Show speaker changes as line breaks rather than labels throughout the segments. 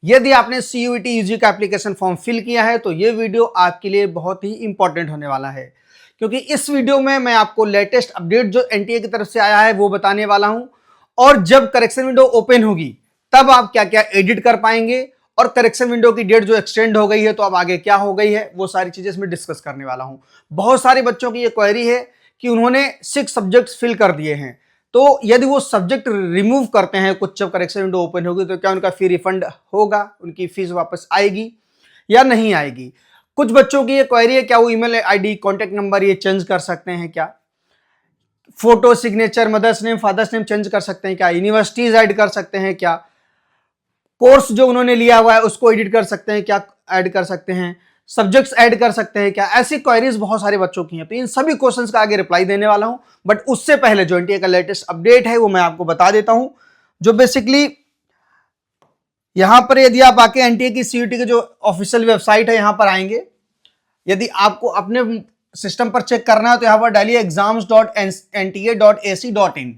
यदि आपने CUET UG का एप्लीकेशन फॉर्म फिल किया है तो ये वीडियो आपके लिए बहुत ही इंपॉर्टेंट होने वाला है, क्योंकि इस वीडियो में मैं आपको लेटेस्ट अपडेट जो NTA की तरफ से आया है वो बताने वाला हूं। और जब करेक्शन विंडो ओपन होगी तब आप क्या क्या एडिट कर पाएंगे, और करेक्शन विंडो की डेट जो एक्सटेंड हो गई है तो अब आगे क्या हो गई है, वो सारी चीजें इसमें डिस्कस करने वाला हूं। बहुत सारे बच्चों की ये क्वेरी है कि उन्होंने 6 सब्जेक्ट्स फिल कर दिए हैं, तो यदि वो सब्जेक्ट रिमूव करते हैं कुछ जब करेक्शन विंडो ओपन होगी तो क्या उनका फी रिफंड होगा, उनकी फीस वापस आएगी या नहीं आएगी। कुछ बच्चों की ये क्वेरी है, क्या वो ईमेल आईडी कॉन्टेक्ट नंबर ये चेंज कर सकते हैं, क्या photo signature mother's name father's name change कर सकते हैं, क्या यूनिवर्सिटीज ऐड कर सकते हैं, क्या कोर्स जो उन्होंने लिया हुआ है उसको एडिट कर सकते हैं, क्या ऐड कर सकते हैं, सब्जेक्ट्स ऐड कर सकते हैं क्या। ऐसी क्वेरीज बहुत सारे बच्चों की हैं, तो इन सभी क्वेश्चंस का आगे रिप्लाई देने वाला हूं। बट उससे पहले जो NTA का लेटेस्ट अपडेट है वो मैं आपको बता देता हूं, जो बेसिकली यहां पर यदि आप आके NTA की CUET की जो ऑफिशियल वेबसाइट है यहां पर आएंगे, यदि आपको अपने सिस्टम पर चेक करना है तो यहां पर डालिए exams.nta.ac.in।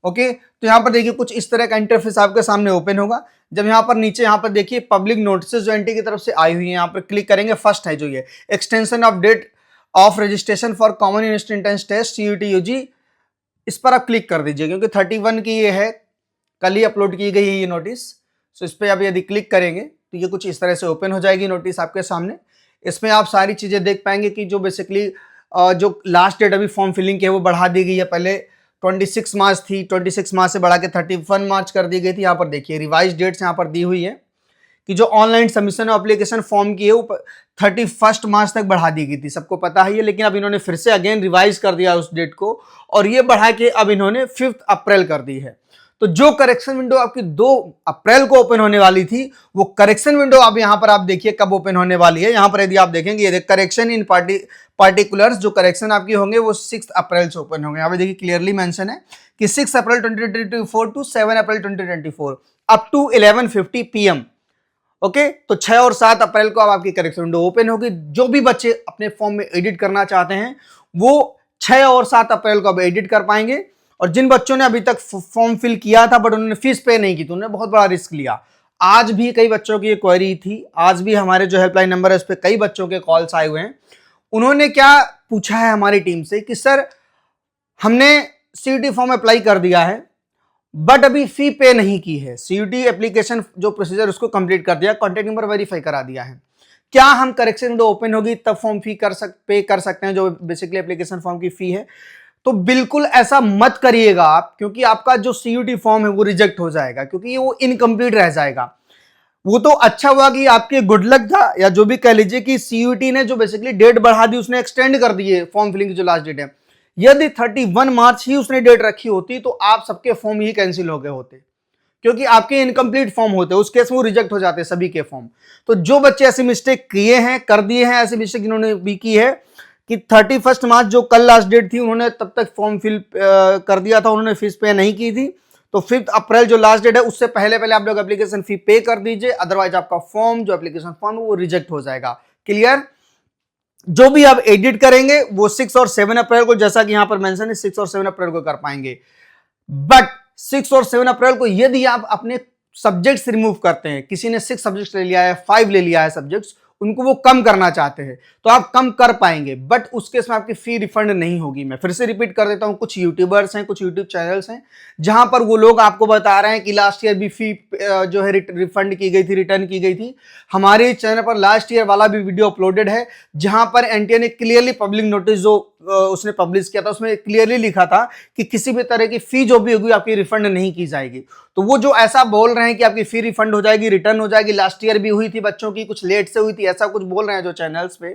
ओके, तो यहां पर देखिए कुछ इस तरह का इंटरफेस आपके सामने ओपन होगा। जब यहां पर नीचे यहां पर देखिए पब्लिक नोटिस जो NTA की तरफ से आई हुई है, यहां पर क्लिक करेंगे। फर्स्ट है जो ये extension of date of registration for common university entrance test CUET UG, इस पर आप क्लिक कर दीजिए क्योंकि 31 की ये है, कल ही अपलोड की गई है ये नोटिस। सो इस पर आप यदि क्लिक करेंगे तो ये कुछ इस तरह से ओपन हो जाएगी नोटिस आपके सामने। इसमें आप सारी चीजें देख पाएंगे कि जो बेसिकली जो लास्ट डेट अभी फॉर्म फिलिंग की है वो बढ़ा दी गई है। पहले 26 मार्च थी, 26 मार्च से बढ़ा के 31 मार्च कर दी गई थी। यहाँ पर देखिए रिवाइज डेट्स यहाँ पर दी हुई है कि जो online submission of application form की है वो 31 मार्च तक बढ़ा दी गई थी, सबको पता है ये। लेकिन अब इन्होंने फिर से अगेन रिवाइज कर दिया उस डेट को, और ये बढ़ा के अब इन्होंने 5 अप्रैल कर दी है। तो जो करेक्शन विंडो आपकी 2 अप्रैल को ओपन होने वाली थी, वो करेक्शन विंडो अब यहां पर आप देखिए कब ओपन होने वाली है। यहां पर यदि आप देखेंगे ये करेक्शन इन पार्टिकुलर्स, जो करेक्शन आपकी होंगे वो 6 अप्रैल से ओपन होंगे। यहां पर देखिए क्लियरली मेंशन है कि 6 April 2024 to 7 April 2024 up to 11:50 PM। Okay, तो 6 और 7 अप्रैल को अब आपकी करेक्शन विंडो ओपन होगी। जो भी बच्चे अपने फॉर्म में एडिट करना चाहते हैं वो 6 और 7 अप्रैल को अब एडिट कर पाएंगे। और जिन बच्चों ने अभी तक फॉर्म फिल किया था बट उन्होंने फीस पे नहीं की तो उन्होंने बहुत बड़ा रिस्क लिया। आज भी कई बच्चों की ये क्वेरी थी, आज भी हमारे जो हेल्पलाइन नंबर है उस पर कई बच्चों के कॉल्स आए हुए हैं। उन्होंने क्या पूछा है हमारी टीम से कि सर हमने CUET फॉर्म अप्लाई कर दिया है बट अभी फी पे नहीं की है, CUET एप्लीकेशन जो प्रोसीजर उसको कंप्लीट कर दिया, कॉन्टेक्ट नंबर वेरीफाई करा दिया है, क्या हम करेक्शन विंडो ओपन होगी तब फॉर्म फी पे कर सकते हैं जो बेसिकली एप्लीकेशन फॉर्म की फी है। तो बिल्कुल ऐसा मत करिएगा आप, क्योंकि आपका जो CUET फॉर्म है वो रिजेक्ट हो जाएगा, क्योंकि वो इनकम्प्लीट रह जाएगा। वो तो अच्छा हुआ कि आपके गुड लक था, या जो भी कह लीजिए कि CUET ने जो बेसिकली डेट बढ़ा दी, उसने एक्सटेंड कर दी है फॉर्म फिलिंग की जो लास्ट डेट है। यदि 31 मार्च ही उसने डेट रखी होती तो आप सबके फॉर्म ही कैंसिल हो गए होते, क्योंकि आपके इनकम्प्लीट फॉर्म होते, उस केस में वो रिजेक्ट हो जाते सभी के फॉर्म। तो जो बच्चे ऐसे मिस्टेक किए हैं, कर दिए हैं, ऐसे मिस्टेक इन्होंने भी की है कि 31 मार्च जो कल लास्ट डेट थी उन्होंने तब तक फॉर्म फिल कर दिया था, उन्होंने फीस पे नहीं की थी। तो 5 अप्रैल जो लास्ट डेट है उससे पहले पहले आप लोग एप्लीकेशन फी पे कर दीजिए, अदरवाइज आपका फॉर्म जो एप्लीकेशन फॉर्म है वो रिजेक्ट हो जाएगा। क्लियर? जो भी आप एडिट करेंगे वो 6 और 7 अप्रैल को, जैसा कि यहां पर मेंशन है 6 और 7 अप्रैल को कर पाएंगे। बट 6 और 7 अप्रैल को यदि आप अपने सब्जेक्ट्स रिमूव करते हैं, किसी ने 6 सब्जेक्ट्स ले लिया है, 5 ले लिया है सब्जेक्ट्स, उनको वो कम करना चाहते हैं तो आप कम कर पाएंगे, बट उस केस में आपकी फी रिफंड नहीं होगी। मैं फिर से रिपीट कर देता हूं, कुछ यूट्यूबर्स हैं, कुछ यूट्यूब चैनल्स हैं जहां पर वो लोग आपको बता रहे हैं कि लास्ट ईयर भी फी जो है रिफंड की गई थी, रिटर्न की गई थी। हमारे चैनल पर लास्ट ईयर वाला भी वीडियो अपलोडेड है जहां पर NTA ने क्लियरली पब्लिक नोटिस जो उसने पब्लिश किया था उसमें क्लियरली लिखा था कि किसी भी तरह की फी जो भी होगी आपकी रिफंड नहीं की जाएगी। तो वो जो ऐसा बोल रहे हैं कि आपकी फी रिफंड हो जाएगी, रिटर्न हो जाएगी, लास्ट ईयर भी हुई थी बच्चों की, कुछ लेट से हुई थी, ऐसा कुछ बोल रहे हैं जो चैनल्स पे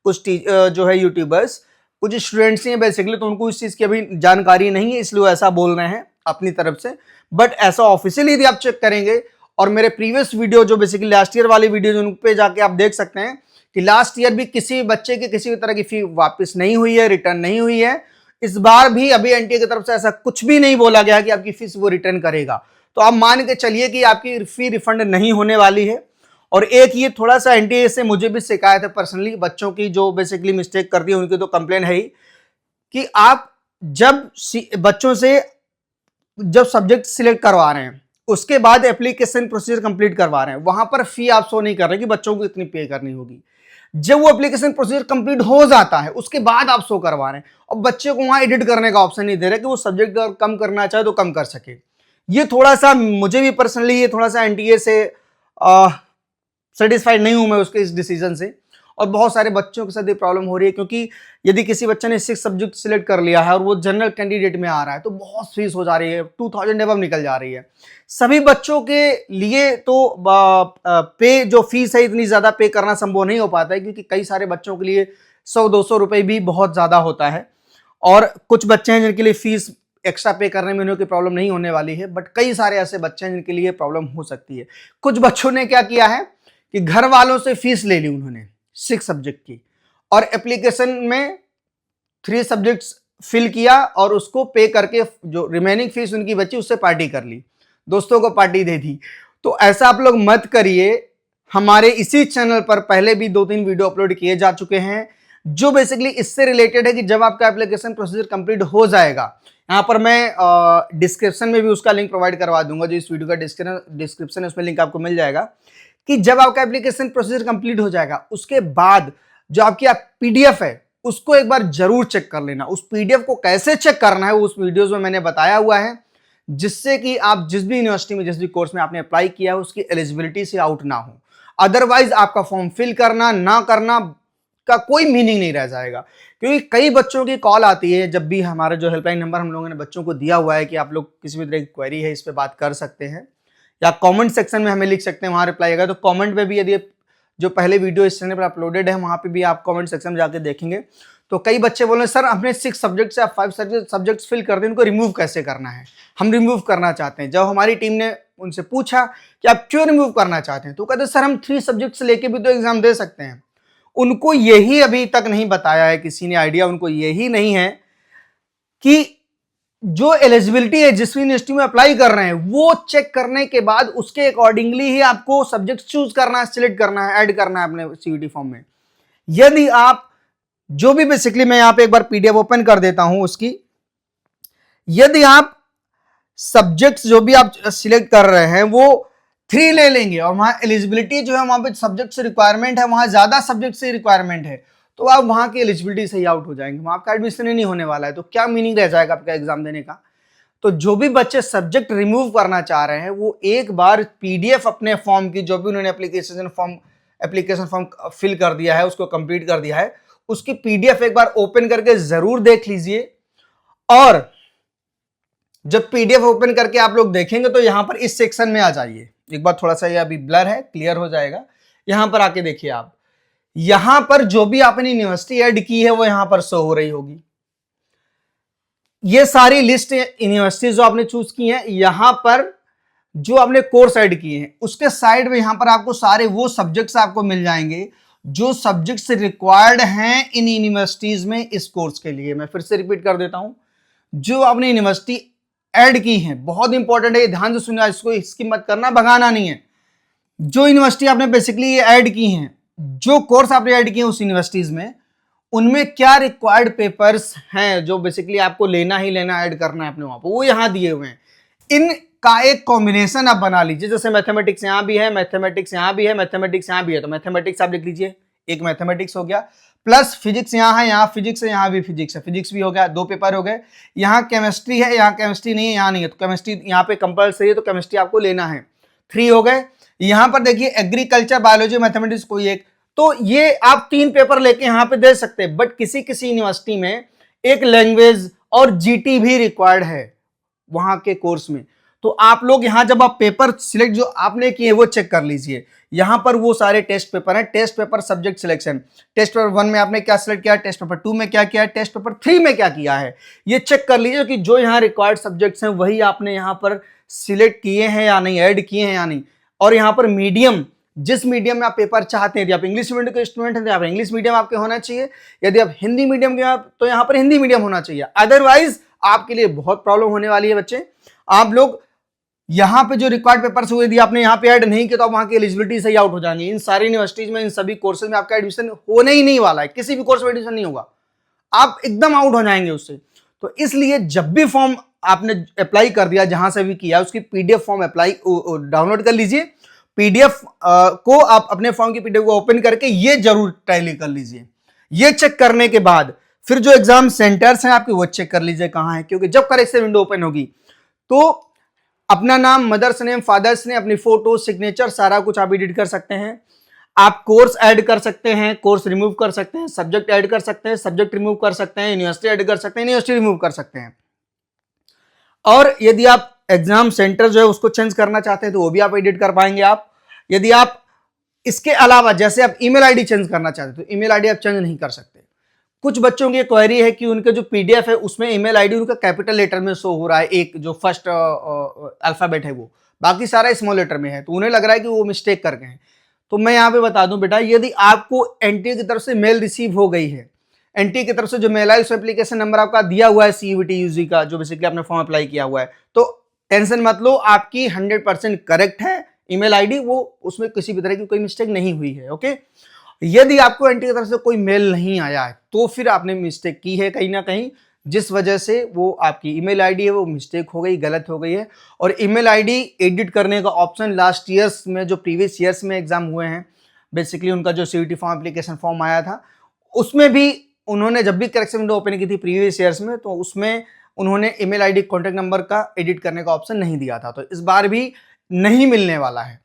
कुछ जो है यूट्यूबर्स, कुछ स्टूडेंट्स हैं बेसिकली, तो उनको इस चीज की अभी जानकारी नहीं है इसलिए ऐसा बोल रहे हैं अपनी तरफ से। बट ऐसा ऑफिशियली यदि आप चेक करेंगे और मेरे प्रीवियस वीडियो जो बेसिकली लास्ट ईयर वाली वीडियो उन पे जाके आप देख सकते हैं कि लास्ट ईयर भी किसी बच्चे की किसी भी तरह की फी वापस नहीं हुई है, रिटर्न नहीं हुई है। इस बार भी अभी NTA की तरफ से ऐसा कुछ भी नहीं बोला गया कि आपकी फीस वो रिटर्न करेगा। तो आप मान के चलिए कि आपकी फी रिफंड नहीं होने वाली है। और एक ये थोड़ा सा NTA से मुझे भी शिकायत है पर्सनली, बच्चों की जो बेसिकली मिस्टेक करती है उनकी तो कंप्लेन है ही, कि आप जब बच्चों से जब सब्जेक्ट सिलेक्ट करवा रहे हैं उसके बाद एप्लीकेशन प्रोसीजर कंप्लीट करवा रहे हैं, वहां पर फी आप शो नहीं कर रहे कि बच्चों को इतनी पे करनी होगी। जब वो एप्लीकेशन प्रोसीजर कंप्लीट हो जाता है उसके बाद आप शो करवा रहे हैं, और बच्चे को वहां एडिट करने का ऑप्शन नहीं दे रहे कि वो सब्जेक्ट अगर कम करना चाहे तो कम कर सके। ये थोड़ा सा मुझे भी पर्सनली ये थोड़ा सा एनटीए से सेटिस्फाइड नहीं हूं मैं उसके इस डिसीजन से, और बहुत सारे बच्चों के साथ ये प्रॉब्लम हो रही है, क्योंकि यदि किसी बच्चे ने 6 सब्जेक्ट सिलेक्ट कर लिया है और वो जनरल कैंडिडेट में आ रहा है तो बहुत फीस हो जा रही है, 2000 एबव निकल जा रही है। सभी बच्चों के लिए तो पे जो फीस है इतनी ज्यादा पे करना संभव नहीं हो पाता है, क्योंकि कई सारे बच्चों के लिए 100-200 रुपए भी बहुत ज्यादा होता है, और कुछ बच्चे हैं जिनके लिए फीस एक्स्ट्रा पे करने में उन्हें कोई प्रॉब्लम नहीं होने वाली है, बट कई सारे ऐसे बच्चे हैं जिनके लिए प्रॉब्लम हो सकती है। कुछ बच्चों ने क्या किया है कि घर वालों से फीस ले ली उन्होंने 6 सब्जेक्ट की, और एप्लीकेशन में 3 सब्जेक्ट्स फिल किया और उसको पे करके जो रिमेनिंग फीस उनकी बची उससे पार्टी कर ली, दोस्तों को पार्टी दे दी। तो ऐसा आप लोग मत करिए। हमारे इसी चैनल पर पहले भी 2-3 वीडियो अपलोड किए जा चुके हैं जो बेसिकली इससे रिलेटेड है कि जब आपका एप्लीकेशन प्रोसीजर कंप्लीट हो जाएगा, यहाँ पर मैं डिस्क्रिप्शन में भी उसका लिंक प्रोवाइड करवा दूंगा, जो इस वीडियो का डिस्क्रिप्शन है उसमें लिंक आपको मिल जाएगा, कि जब आपका एप्लीकेशन प्रोसीजर कंप्लीट हो जाएगा उसके बाद जो आपकी पीडीएफ है उसको एक बार जरूर चेक कर लेना। उस पीडीएफ को कैसे चेक करना है उस वीडियोस में मैंने बताया हुआ है, जिससे कि आप जिस भी यूनिवर्सिटी में जिस भी कोर्स में आपने अप्लाई किया है उसकी एलिजिबिलिटी से आउट ना हो। अदरवाइज आपका फॉर्म फिल करना ना करना का कोई मीनिंग नहीं रह जाएगा, क्योंकि कई बच्चों की कॉल आती है, जब भी हमारा जो हेल्पलाइन नंबर हम लोगों ने बच्चों को दिया हुआ है कि आप लोग किसी भी तरह की क्वेरी है इस पे बात कर सकते हैं, या कमेंट सेक्शन में हमें लिख सकते हैं, वहां रिप्लाई आएगा। तो कमेंट में भी यदि जो पहले वीडियो इस चैनल पर अपलोडेड है वहां पे भी आप कमेंट सेक्शन में जाके देखेंगे, तो कई बच्चे बोल रहे हैं सर हमने 6 सब्जेक्ट से 5 सब्जेक्ट्स फिल कर दिए, उनको रिमूव कैसे करना है, हम रिमूव करना चाहते हैं। जब हमारी टीम ने उनसे पूछा कि आप क्यों रिमूव करना चाहते हैं, तो कहते सर हम 3 सब्जेक्ट से लेके भी तो एग्जाम दे सकते हैं। उनको यही अभी तक नहीं बताया है किसी ने आइडिया, उनको यही नहीं है कि जो एलिजिबिलिटी है जिस यूनिवर्सिटी में अप्लाई कर रहे हैं वो चेक करने के बाद उसके अकॉर्डिंगली ही आपको सब्जेक्ट चूज करना है, सिलेक्ट करना है, ऐड करना है अपने सीयूटी फॉर्म में। यदि आप जो भी बेसिकली मैं यहां पे एक बार पीडीएफ ओपन कर देता हूं उसकी, यदि आप सब्जेक्ट्स जो भी आप सिलेक्ट कर रहे हैं वो 3 ले लेंगे और वहां एलिजिबिलिटी जो है वहां पे सब्जेक्ट से रिक्वायरमेंट है, वहां ज्यादा सब्जेक्ट से रिक्वायरमेंट है, तो आप वहां की एलिजिबिलिटी से ही आउट हो जाएंगे, वहां आपका एडमिशन ही नहीं होने वाला है, तो क्या मीनिंग रह जाएगा आपका एग्जाम देने का। तो जो भी बच्चे सब्जेक्ट रिमूव करना चाह रहे हैं वो एक बार पीडीएफ अपने फॉर्म की जो भी उन्होंने एप्लीकेशन फॉर्म फिल कर दिया है, उसको कंप्लीट कर दिया है, उसकी पीडीएफ एक बार ओपन करके जरूर देख लीजिए। और जब पीडीएफ ओपन करके आप लोग देखेंगे तो यहां पर इस सेक्शन में आ जाइए, एक बार थोड़ा सा ये अभी ब्लर है, क्लियर हो जाएगा। यहां पर आके देखिए आप, यहां पर जो भी आपने यूनिवर्सिटी ऐड की है वो यहां पर शो हो रही होगी। ये सारी लिस्ट यूनिवर्सिटीज जो आपने चूज की हैं, यहां पर जो आपने कोर्स ऐड किए हैं उसके साइड में यहां पर आपको सारे वो सब्जेक्ट्स आपको मिल जाएंगे जो सब्जेक्ट्स रिक्वायर्ड हैं इन यूनिवर्सिटीज में इस कोर्स के लिए। मैं फिर से रिपीट कर देता हूं, जो आपने यूनिवर्सिटी ऐड की है, बहुत इंपॉर्टेंट है, ध्यान से सुनिए, इसको स्किप मत करना, भगाना नहीं है। जो यूनिवर्सिटी आपने बेसिकली ऐड की हैं, जो कोर्स आपने ऐड किए उस यूनिवर्सिटीज में, उनमें क्या रिक्वायर्ड पेपर्स हैं जो बेसिकली आपको लेना ही लेना, ऐड करना है अपने वहां पर, वो यहां दिए हुए हैं। इनका एक कॉम्बिनेशन आप बना लीजिए, जैसे मैथमेटिक्स यहां भी है, मैथमेटिक्स यहां भी है, मैथमेटिक्स यहां भी है, तो मैथमेटिक्स आप लिख लीजिए, एक मैथमेटिक्स हो गया, प्लस फिजिक्स यहां है, यहां फिजिक्स है, यहां भी फिजिक्स है, फिजिक्स भी हो गया, 2 पेपर हो गए। यहां केमिस्ट्री है, यहां केमिस्ट्री नहीं है, यहां नहीं है, तो केमिस्ट्री यहां पे कंपलसरी है, तो केमिस्ट्री आपको लेना है, 3 हो गए। यहां पर देखिए एग्रीकल्चर, बायोलॉजी, मैथमेटिक्स कोई एक, तो ये आप 3 पेपर लेके यहां पे दे सकते हैं। बट किसी किसी यूनिवर्सिटी में एक लैंग्वेज और जीटी भी रिक्वायर्ड है वहां के कोर्स में, तो आप लोग यहां जब आप पेपर सिलेक्ट जो आपने किए वो चेक कर लीजिए। यहां पर वो सारे टेस्ट पेपर हैं, test paper subject selection, test paper 1 में आपने क्या सिलेक्ट किया, टेस्ट पेपर 2 में क्या किया है, टेस्ट पेपर 3 में क्या किया है, ये चेक कर लीजिए कि जो यहाँ रिक्वायर्ड सब्जेक्ट्स हैं वही आपने यहाँ पर सिलेक्ट किए हैं या नहीं, ऐड किए हैं या नहीं। और यहाँ पर मीडियम, जिस मीडियम में आप पेपर चाहते हैं, यदि आप इंग्लिश मीडियम के स्टूडेंट हैं तो यहाँ पर इंग्लिश मीडियम आपके होना चाहिए, यदि आप हिंदी मीडियम के तो यहाँ पर हिंदी मीडियम होना चाहिए। अदरवाइज आपके लिए बहुत प्रॉब्लम होने वाली है बच्चे। आप लोग यहाँ पे जो रिक्वायर्ड पेपर्स हुए यदि आपने यहाँ पे ऐड नहीं किया तो आप वहां की एलिजिबिलिटी से ही आउट हो जाएंगे। इन सारी यूनिवर्सिटीज में, इन सभी कोर्सेज में आपका एडमिशन होने ही नहीं वाला है, किसी भी कोर्स में एडमिशन नहीं होगा, आप एकदम आउट हो जाएंगे उससे। तो इसलिए जब भी फॉर्म आपने अप्लाई कर दिया जहां से भी किया, उसकी पीडीएफ फॉर्म अप्लाई डाउनलोड कर लीजिए। पीडीएफ को आप अपने फॉर्म की पीडीएफ को ओपन करके ये जरूर टैली कर लीजिए। ये चेक करने के बाद फिर जो एग्जाम सेंटर्स हैं आपके वो चेक कर लीजिए कहां है, क्योंकि जब करेक्शन विंडो ओपन होगी तो अपना नाम, मदर्स नेम, फादर्स नेम, अपनी फोटो, सिग्नेचर, सारा कुछ आप एडिट कर सकते हैं। आप कोर्स ऐड कर सकते हैं, कोर्स रिमूव कर सकते हैं, सब्जेक्ट ऐड कर सकते हैं, सब्जेक्ट रिमूव कर सकते हैं, यूनिवर्सिटी ऐड कर सकते हैं, यूनिवर्सिटी रिमूव कर सकते हैं। और यदि आप एग्जाम सेंटर जो है उसको चेंज करना चाहते हैं तो वो भी आप एडिट कर पाएंगे आप। यदि आप इसके अलावा जैसे आप ईमेल आईडी चेंज करना चाहते हैं तो ईमेल आईडी आप चेंज नहीं कर सकते। कुछ बच्चों की क्वेरी है कि उनका जो पीडीएफ है उसमें ईमेल आईडी उनका कैपिटल लेटर में शो हो रहा है, एक जो फर्स्ट अल्फाबेट है वो, बाकी सारा स्मॉल लेटर में है, तो उन्हें लग रहा है कि वो मिस्टेक कर गए हैं। तो मैं यहाँ पे बता दूं बेटा, यदि आपको एनटीए की तरफ से मेल रिसीव हो गई है, एनटीए की तरफ से जो मेल आई उस एप्लीकेशन नंबर आपका दिया हुआ है सीयूईटी यूजी का, जो बेसिकली आपने फॉर्म अप्लाई किया हुआ है, तो टेंशन मत लो, आपकी 100% करेक्ट है ईमेल आईडी, वो उसमें किसी भी तरह की कोई मिस्टेक नहीं हुई है। ओके, यदि आपको एनटीए की तरफ से कोई मेल नहीं आया है तो फिर आपने मिस्टेक की है कहीं ना कहीं, जिस वजह से वो आपकी ईमेल आईडी है वो मिस्टेक हो गई, गलत हो गई है। और ईमेल आईडी एडिट करने का ऑप्शन लास्ट ईयर्स में, जो प्रीवियस ईयर्स में एग्जाम हुए हैं, बेसिकली उनका जो सीयूईटी फॉर्म एप्लीकेशन फॉर्म आया था उसमें भी उन्होंने जब भी करेक्शन विंडो ओपन की थी प्रीवियस ईयर्स में, तो उसमें उन्होंने ईमेल आईडी कॉन्टैक्ट नंबर का एडिट करने का ऑप्शन नहीं दिया था, तो इस बार भी नहीं मिलने वाला है।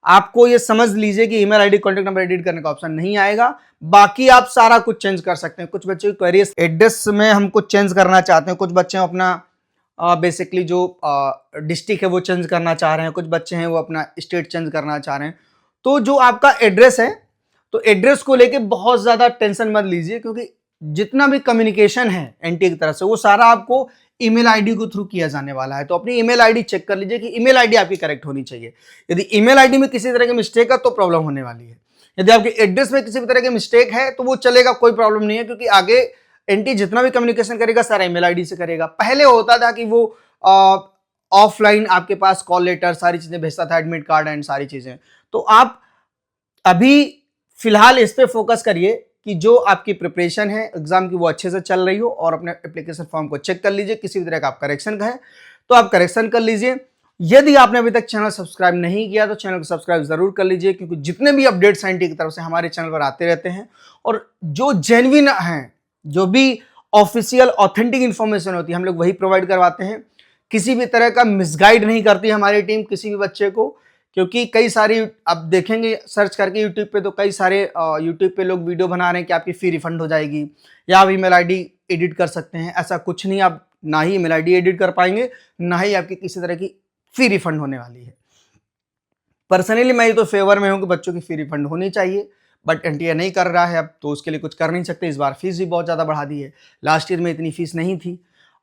आपको ये समझ लीजिए कि email ID contact number edit करने का ऑप्शन नहीं आएगा, बाकी आप सारा कुछ चेंज कर सकते हैं। कुछ बच्चे की क्वेरी एड्रेस में हम कुछ चेंज करना चाहते हैं, कुछ बच्चे अपना बेसिकली जो डिस्ट्रिक्ट है वो चेंज करना चाह रहे हैं, कुछ बच्चे हैं वो अपना स्टेट चेंज करना चाह रहे हैं। तो जो आपका एड्रेस है, तो एड्रेस को लेके बहुत ज्यादा टेंशन मत लीजिए, क्योंकि जितना भी कम्युनिकेशन है एनटीए की तरफ से वो सारा आपको ईमेल आईडी को थ्रू किया जाने वाला है। तो अपनी ईमेल आईडी चेक कर लीजिए कि ईमेल आईडी आपकी करेक्ट होनी चाहिए। यदि ईमेल आईडी में किसी तरह की मिस्टेक है तो प्रॉब्लम होने वाली है। यदि आपके एड्रेस में किसी भी तरह की मिस्टेक है तो वो चलेगा, कोई प्रॉब्लम नहीं है, क्योंकि आगे एनटी जितना भी कम्युनिकेशन करेगा सारा ईमेल आईडी से करेगा। पहले होता था कि वो ऑफलाइन आपके पास कॉल लेटर सारी चीजें भेजता था, एडमिट कार्ड एंड सारी चीजें। तो आप अभी फिलहाल इस पे फोकस करिए कि जो आपकी प्रिपरेशन है एग्जाम की वो अच्छे से चल रही हो, और अपने एप्लीकेशन फॉर्म को चेक कर लीजिए। किसी भी तरह का आप करेक्शन का है तो आप करेक्शन कर लीजिए। यदि आपने अभी तक चैनल सब्सक्राइब नहीं किया तो चैनल को सब्सक्राइब जरूर कर लीजिए, क्योंकि जितने भी अपडेट्स एनटी की तरफ से हमारे चैनल पर आते रहते हैं, और जो जेन्युइन हैं, जो भी ऑफिशियल ऑथेंटिक इंफॉर्मेशन होती है हम लोग वही प्रोवाइड करवाते हैं। किसी भी तरह का मिसगाइड नहीं करती हमारी टीम किसी भी बच्चे को, क्योंकि कई सारी आप देखेंगे सर्च करके यूट्यूब पे, तो कई सारे यूट्यूब पे लोग वीडियो बना रहे हैं कि आपकी फी रिफंड हो जाएगी या आप ईमेल आईडी एडिट कर सकते हैं। ऐसा कुछ नहीं, आप ना ही ईमेल आईडी एडिट कर पाएंगे, ना ही आपकी किसी तरह की फी रिफंड होने वाली है। पर्सनली मैं तो फेवर में हूं कि बच्चों की फी रिफंड होनी चाहिए, बट एनटीए नहीं कर रहा है अब, तो उसके लिए कुछ कर नहीं सकते। इस बार फीस भी बहुत ज़्यादा बढ़ा दी है, लास्ट ईयर में इतनी फीस नहीं थी,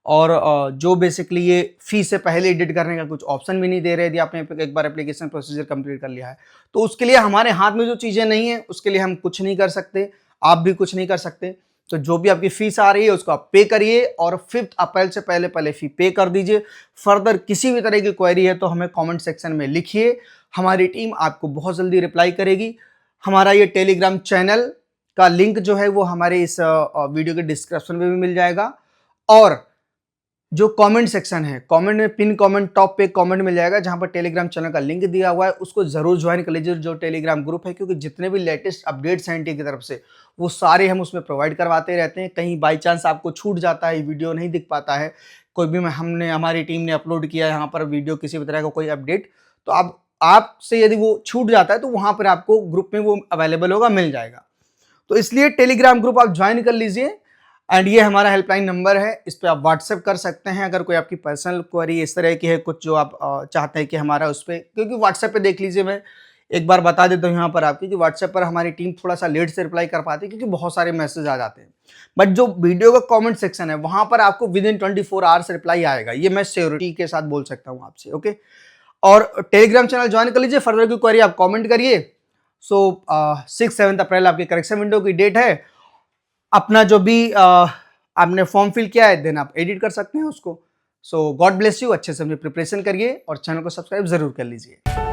और जो बेसिकली ये फीस से पहले एडिट करने का कुछ ऑप्शन भी नहीं दे रहे। यदि आपने एक बार एप्लीकेशन प्रोसीजर कंप्लीट कर लिया है तो उसके लिए हमारे हाथ में जो चीज़ें नहीं है उसके लिए हम कुछ नहीं कर सकते, आप भी कुछ नहीं कर सकते। तो जो भी आपकी फीस आ रही है उसको आप पे करिए, और 5 अप्रैल से पहले फी पे कर दीजिए। फर्दर किसी भी तरह की क्वेरी है तो हमें कमेंट सेक्शन में लिखिए, हमारी टीम आपको बहुत जल्दी रिप्लाई करेगी। हमारा ये टेलीग्राम चैनल का लिंक जो है वो हमारे इस वीडियो के डिस्क्रिप्शन में भी मिल जाएगा, और जो कमेंट सेक्शन है, कमेंट में पिन कमेंट टॉप पे कमेंट मिल जाएगा जहां पर टेलीग्राम चैनल का लिंक दिया हुआ है, उसको जरूर ज्वाइन कर लीजिए जो टेलीग्राम ग्रुप है, क्योंकि जितने भी लेटेस्ट अपडेट्स हैं एनटीए की तरफ से वो सारे हम उसमें प्रोवाइड करवाते रहते हैं। कहीं बाई चांस आपको छूट जाता है, वीडियो नहीं दिख पाता है, कोई भी हमारी टीम ने अपलोड किया यहाँ पर वीडियो, किसी भी तरह का कोई अपडेट, तो आपसे यदि वो छूट जाता है तो वहां पर आपको ग्रुप में वो अवेलेबल होगा, मिल जाएगा। तो इसलिए टेलीग्राम ग्रुप आप ज्वाइन कर लीजिए। एंड ये हमारा हेल्पलाइन नंबर है, इस पर आप व्हाट्सएप कर सकते हैं अगर कोई आपकी पर्सनल क्वेरी इस तरह की है, कुछ जो आप चाहते हैं कि हमारा उस पर, क्योंकि व्हाट्सएप पे देख लीजिए, मैं एक बार बता देता हूँ यहाँ पर आपकी कि व्हाट्सएप पर हमारी टीम थोड़ा सा लेट से रिप्लाई कर पाती है, क्योंकि बहुत सारे मैसेज आ जाते हैं। बट जो वीडियो का कमेंट सेक्शन है वहाँ पर आपको विद इन 24 आवर्स रिप्लाई आएगा, ये मैं श्योरिटी के साथ बोल सकता हूँ आपसे। ओके, और टेलीग्राम चैनल ज्वाइन कर लीजिए। फर्दर की क्वेरी आप कॉमेंट करिए। सो 6-7 अप्रैल आपकी करेक्शन विंडो की डेट है। अपना जो भी आपने फॉर्म फिल किया है देन आप एडिट कर सकते हैं उसको। सो गॉड ब्लेस यू, अच्छे से अपनी प्रिपरेशन करिए और चैनल को सब्सक्राइब जरूर कर लीजिए।